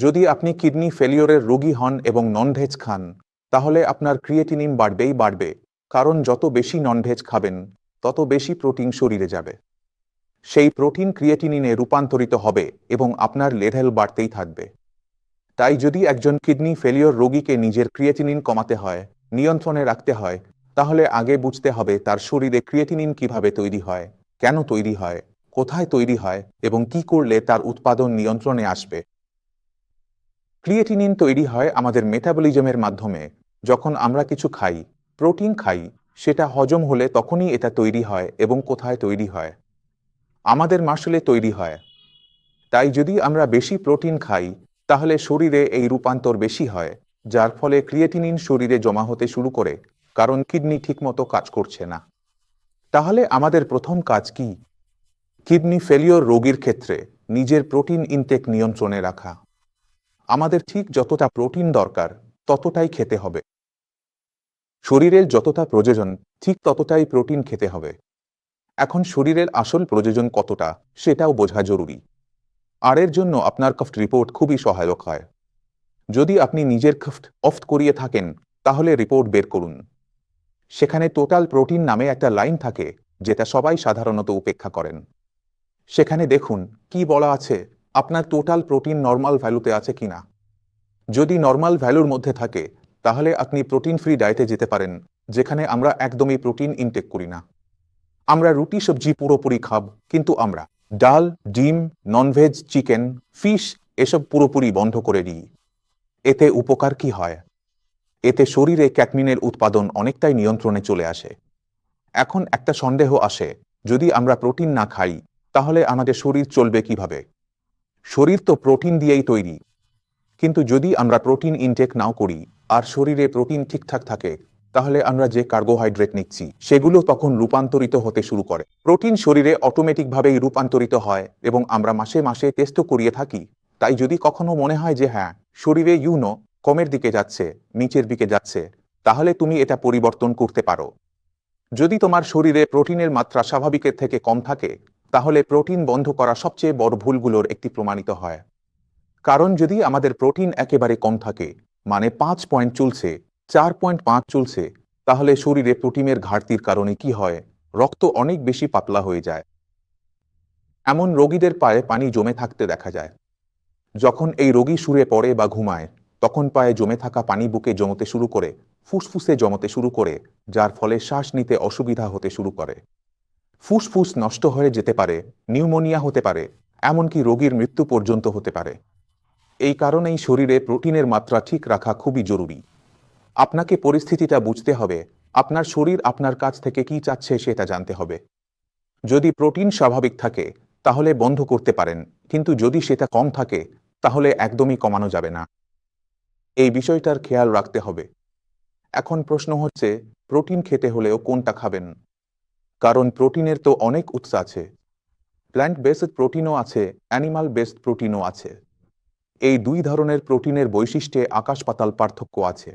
যদি আপনি কিডনি ফেলিওরের রোগী হন এবং ননভেজ খান, তাহলে আপনার ক্রিয়েটিনিন বাড়বে, কারণ যত বেশি ননভেজ খাবেন তত বেশি প্রোটিন শরীরে যাবে। সেই প্রোটিন ক্রিয়েটিনিনে রূপান্তরিত হবে এবং আপনার লেভেল বাড়তেই থাকবে। তাই যদি একজন কিডনি ফেলিওর রোগীকে নিজের ক্রিয়েটিনিন কমাতে হয়, নিয়ন্ত্রণে রাখতে হয়, তাহলে আগে বুঝতে হবে তার শরীরে ক্রিয়েটিনিন কিভাবে তৈরি হয়, কেন তৈরি হয়, কোথায় তৈরি হয় এবং কি করলে তার উৎপাদন নিয়ন্ত্রণে আসবে। ক্রিয়েটিনিন তৈরি হয় আমাদের মেটাবলিজমের মাধ্যমে। যখন আমরা কিছু খাই, প্রোটিন খাই, সেটা হজম হলে তখনই এটা তৈরি হয়। এবং কোথায় তৈরি হয়? আমাদের মাসলে তৈরি হয়। তাই যদি আমরা বেশি প্রোটিন খাই, তাহলে শরীরে এই রূপান্তর বেশি হয়, যার ফলে ক্রিয়েটিনিন শরীরে জমা হতে শুরু করে, কারণ কিডনি ঠিকমতো কাজ করছে না। তাহলে আমাদের প্রথম কাজ কি? কিডনি ফেলিওর রোগীর ক্ষেত্রে নিজের প্রোটিন ইনটেক নিয়ন্ত্রণে রাখা। আমাদের ঠিক যতটা প্রোটিন দরকার ততটাই খেতে হবে। শরীরের যতটা প্রয়োজন ঠিক ততটাই প্রোটিন খেতে হবে। এখন শরীরের আসল প্রয়োজন কতটা সেটাও বোঝা জরুরি। আর এর জন্য আপনার কাফট রিপোর্ট খুবই সহায়ক হয়। যদি আপনি নিজের কাফট অফট করিয়ে থাকেন, তাহলে রিপোর্ট বের করুন। সেখানে টোটাল প্রোটিন নামে একটা লাইন থাকে, যেটা সবাই সাধারণত উপেক্ষা করেন। সেখানে দেখুন কি বলা আছে, আপনার টোটাল প্রোটিন নর্মাল ভ্যালুতে আছে কিনা। যদি নর্মাল ভ্যালুর মধ্যে থাকে, তাহলে আপনি প্রোটিন ফ্রি ডায়েটে যেতে পারেন, যেখানে আমরা একদমই প্রোটিন ইনটেক করি না। আমরা রুটি সবজি পুরোপুরি খাব, কিন্তু আমরা ডাল, ডিম, ননভেজ, চিকেন, ফিশ এসব পুরোপুরি বন্ধ করে দিই। এতে উপকার কি হয়? এতে শরীরে ক্যাটমিনের উৎপাদন অনেকটাই নিয়ন্ত্রণে চলে আসে। এখন একটা সন্দেহ আসে, যদি আমরা প্রোটিন না খাই, তাহলে আমাদের শরীর চলবে কিভাবে? শরীর তো প্রোটিন দিয়েই তৈরি। কিন্তু যদি আমরা প্রোটিন ইনটেক নাও করি আর শরীরে প্রোটিন ঠিকঠাক থাকে, তাহলে আমরা যে কার্বোহাইড্রেট নিচ্ছি সেগুলো তখন রূপান্তরিত হতে শুরু করে। প্রোটিন শরীরে অটোমেটিকভাবেই রূপান্তরিত হয় এবং আমরা মাসে মাসে টেস্টও করিয়ে থাকি। তাই যদি কখনো মনে হয় যে হ্যাঁ, শরীরে কমের দিকে যাচ্ছে, নিচের দিকে যাচ্ছে, তাহলে তুমি এটা পরিবর্তন করতে পারো। যদি তোমার শরীরে প্রোটিনের মাত্রা স্বাভাবিকের থেকে কম থাকে, তাহলে প্রোটিন বন্ধ করা সবচেয়ে বড় ভুলগুলোর একটি প্রমাণিত হয়। কারণ যদি আমাদের প্রোটিন একেবারে কম থাকে, মানে 5 পয়েন্ট চলছে, 4.5 চলছে, তাহলে শরীরে প্রোটিনের ঘাটতির কারণে কি হয়? রক্ত অনেক বেশি পাতলা হয়ে যায়। এমন রোগীদের পায়ে পানি জমে থাকতে দেখা যায়। যখন এই রোগী শুয়ে পড়ে বা ঘুমায়, তখন পায়ে জমে থাকা পানি বুকে জমতে শুরু করে, ফুসফুসে জমতে শুরু করে, যার ফলে শ্বাস নিতে অসুবিধা হতে শুরু করে। ফুসফুস নষ্ট হয়ে যেতে পারে, নিউমোনিয়া হতে পারে, এমনকি রোগীর মৃত্যু পর্যন্ত হতে পারে। এই কারণেই শরীরে প্রোটিনের মাত্রা ঠিক রাখা খুবই জরুরি। আপনাকে পরিস্থিতিটা বুঝতে হবে, আপনার শরীর আপনার কাছ থেকে কি চাচ্ছে সেটা জানতে হবে। যদি প্রোটিন স্বাভাবিক থাকে, তাহলে বন্ধ করতে পারেন, কিন্তু যদি সেটা কম থাকে, তাহলে একদমই কমানো যাবে না। এই বিষয়টার খেয়াল রাখতে হবে। এখন প্রশ্ন হচ্ছে, প্রোটিন খেতে হলেও কোনটা খাবেন? কারণ প্রোটিনের তো অনেক উৎস আছে। প্ল্যান্ট বেসড প্রোটিনও আছে, অ্যানিমাল বেসড প্রোটিনও আছে। এই দুই ধরনের প্রোটিনের বৈশিষ্ট্যে আকাশ পাতাল পার্থক্য আছে।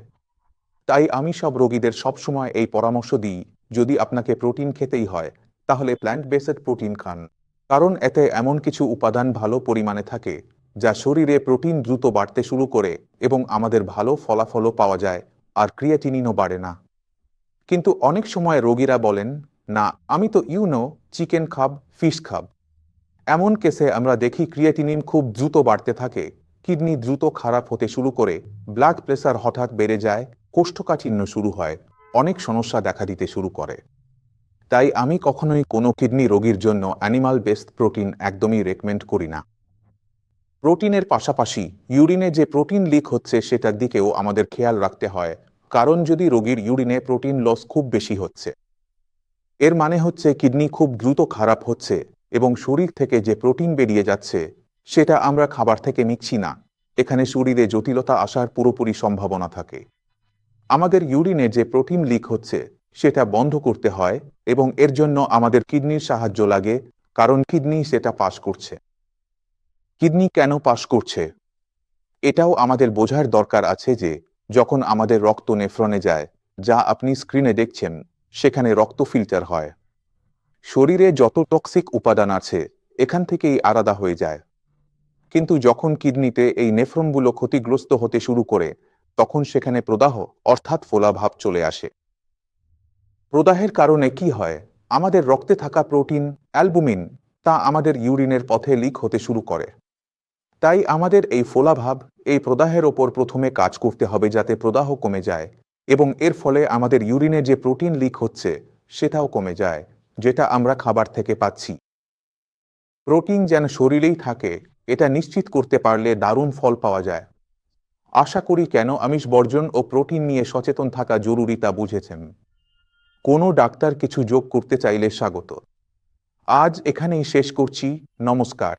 তাই আমি সব রোগীদের সবসময় এই পরামর্শ দিই, যদি আপনাকে প্রোটিন খেতেই হয়, তাহলে প্ল্যান্ট বেসড প্রোটিন খান। কারণ এতে এমন কিছু উপাদান ভালো পরিমাণে থাকে, যা শরীরে প্রোটিন দ্রুত বাড়তে শুরু করে এবং আমাদের ভালো ফলাফলও পাওয়া যায়, আর ক্রিয়েটিনিনও বাড়ে না। কিন্তু অনেক সময় রোগীরা বলেন, না, আমি তো চিকেন খাব, ফিশ খাব। এমন কেসে আমরা দেখি ক্রিয়েটিনিন খুব দ্রুত বাড়তে থাকে, কিডনি দ্রুত খারাপ হতে শুরু করে, ব্লাড প্রেসার হঠাৎ বেড়ে যায়, কোষ্ঠকাঠিন্য শুরু হয়, অনেক সমস্যা দেখা দিতে শুরু করে। তাই আমি কখনোই কোনো কিডনি রোগীর জন্য অ্যানিমাল বেসড প্রোটিন একদমই রেকমেন্ড করি না। প্রোটিনের পাশাপাশি ইউরিনে যে প্রোটিন লিক হচ্ছে সেটার দিকেও আমাদের খেয়াল রাখতে হয়, কারণ যদি রোগীর ইউরিনে প্রোটিন লস খুব বেশি হচ্ছে, এর মানে হচ্ছে কিডনি খুব দ্রুত খারাপ হচ্ছে এবং শরীর থেকে যে প্রোটিন বেরিয়ে যাচ্ছে সেটা আমরা খাবার থেকে নিচ্ছি না। এখানে শরীরে জটিলতা আসার পুরোপুরি সম্ভাবনা থাকে। আমাদের ইউরিনে যে প্রোটিন লিক হচ্ছে সেটা বন্ধ করতে হয় এবং এর জন্য আমাদের কিডনির সাহায্য লাগে, কারণ কিডনি সেটা পাস করছে। কিডনি কেন পাস করছে এটাও আমাদের বোঝার দরকার আছে যে, যখন আমাদের রক্ত নেফ্রনে যায়, যা আপনি স্ক্রিনে দেখছেন, সেখানে রক্ত ফিল্টার হয়। শরীরে যত টক্সিক উপাদান আছে এখান থেকেই আলাদা হয়ে যায়। কিন্তু যখন কিডনিতে এই নেফ্রনগুলো ক্ষতিগ্রস্ত হতে শুরু করে তখন সেখানে প্রদাহ অর্থাৎ ফোলাভাব চলে আসে। প্রদাহের কারণে কি হয়? আমাদের রক্তে থাকা প্রোটিন অ্যালবুমিন তা আমাদের ইউরিনের পথে লিক হতে শুরু করে। তাই আমাদের এই ফোলাভাব, এই প্রদাহের ওপর প্রথমে কাজ করতে হবে যাতে প্রদাহ কমে যায় এবং এর ফলে আমাদের ইউরিনে যে প্রোটিন লিক হচ্ছে সেটাও কমে যায়, যেটা আমরা খাবার থেকে পাচ্ছি। প্রোটিন যেন শরীরেই থাকে এটা নিশ্চিত করতে পারলে দারুণ ফল পাওয়া যায়। আশা করি কেন আমিষ বর্জন ও প্রোটিন নিয়ে সচেতন থাকা জরুরি তা বুঝেছেন। কোনো ডাক্তার কিছু যোগ করতে চাইলে স্বাগত। আজ এখানেই শেষ করছি। নমস্কার।